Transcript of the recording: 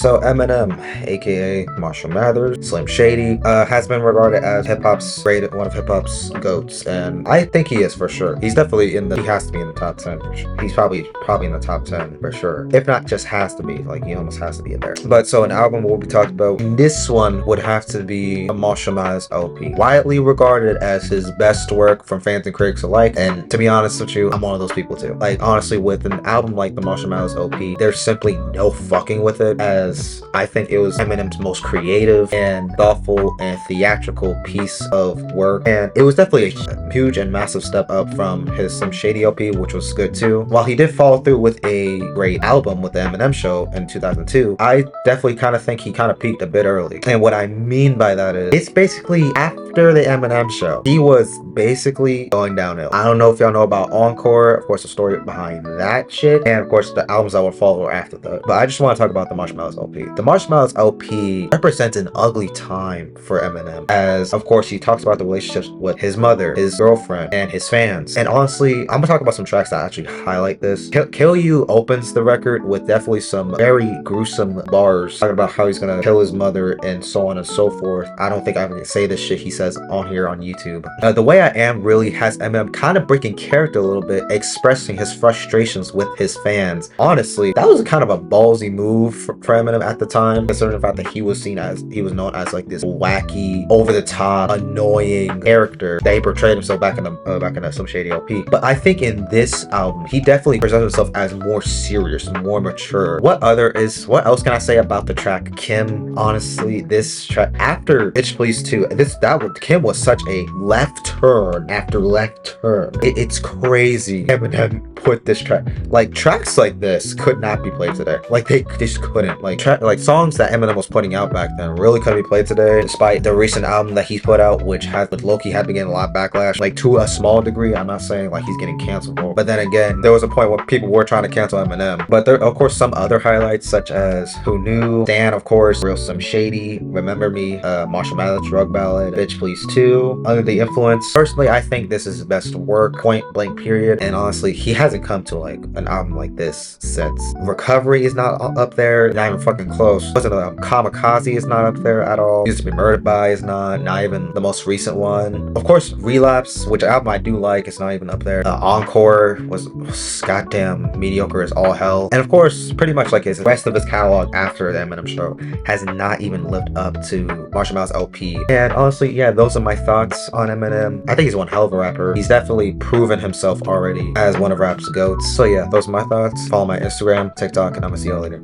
So Eminem, aka Marshall Mathers, Slim Shady, has been regarded as one of hip hop's goats, and I think he is for sure. He's definitely he has to be in the top 10 for sure. He's probably in the top 10 for sure. If not, just has to be. Like, he almost has to be in there. But so an album will be talked about. This one would have to be a Marshall Mathers LP, widely regarded as his best work from fans and critics alike. And to be honest with you, I'm one of those people too. Like, honestly, with an album like the Marshall Mathers LP, there's simply no fucking with it, as I think it was Eminem's most creative and thoughtful and theatrical piece of work, and it was definitely a huge and massive step up from his Some Shady LP, which was good too. While he did follow through with a great album with the Eminem Show in 2002, I definitely kind of think he kind of peaked a bit early. And what I mean by that is, it's basically after the Eminem Show, he was basically going downhill. I don't know if y'all know about Encore, of course, the story behind that shit, and of course the albums that would follow after that. But I just want to talk about the Marshmallows LP. The Marshmallows LP represents an ugly time for Eminem, as of course he talks about the relationships with his mother, his girlfriend, and his fans. And honestly, I'm gonna talk about some tracks that actually highlight this. Kill You opens the record with definitely some very gruesome bars, talking about how he's gonna kill his mother and so on and so forth. I don't think I can say this shit he says on here on YouTube. The Way I Am really has Eminem kind of breaking character a little bit, expressing his frustrations with his fans. Honestly, that was kind of a ballsy move for Eminem at the time, considering the fact that he was known as like this wacky, over the top, annoying character that he portrayed himself back in the Some Shady LP. But I think in this album, he definitely presents himself as more serious, more mature. What else can I say about the track Kim? Honestly, this track after Bitch Please 2, Kim was such a left turn after left turn. It's crazy. Eminem put this track, like, tracks like this could not be played today. Like, they just couldn't. Like songs that Eminem was putting out back then really couldn't be played today, despite the recent album that he's put out, which has with Loki had been getting a lot of backlash, like to a small degree. I'm not saying like he's getting canceled, but then again, there was a point where people were trying to cancel Eminem. But there are of course some other highlights, such as Who Knew, Dan, of course, Real Some Shady, Remember Me, Marshall Mathers Drug Ballad, Bitch Please 2, Under the Influence. Personally, I think this is his best work, point blank period. And honestly, he hasn't come to like an album like this since. Recovery is not up there, not even fucking close. Wasn't Kamikaze is not up there at all. Used to Be Murdered By is not even the most recent one. Of course, Relapse, which album I do like, is not even up there. Encore was goddamn mediocre as all hell. And of course, pretty much like his rest of his catalog after the Eminem Show has not even lived up to Marshall Mathers LP. And honestly, yeah, those are my thoughts on Eminem. I think he's one hell of a rapper. He's definitely proven himself already as one of rap's goats. So yeah, those are my thoughts. Follow my Instagram, TikTok, and I'm gonna see y'all later.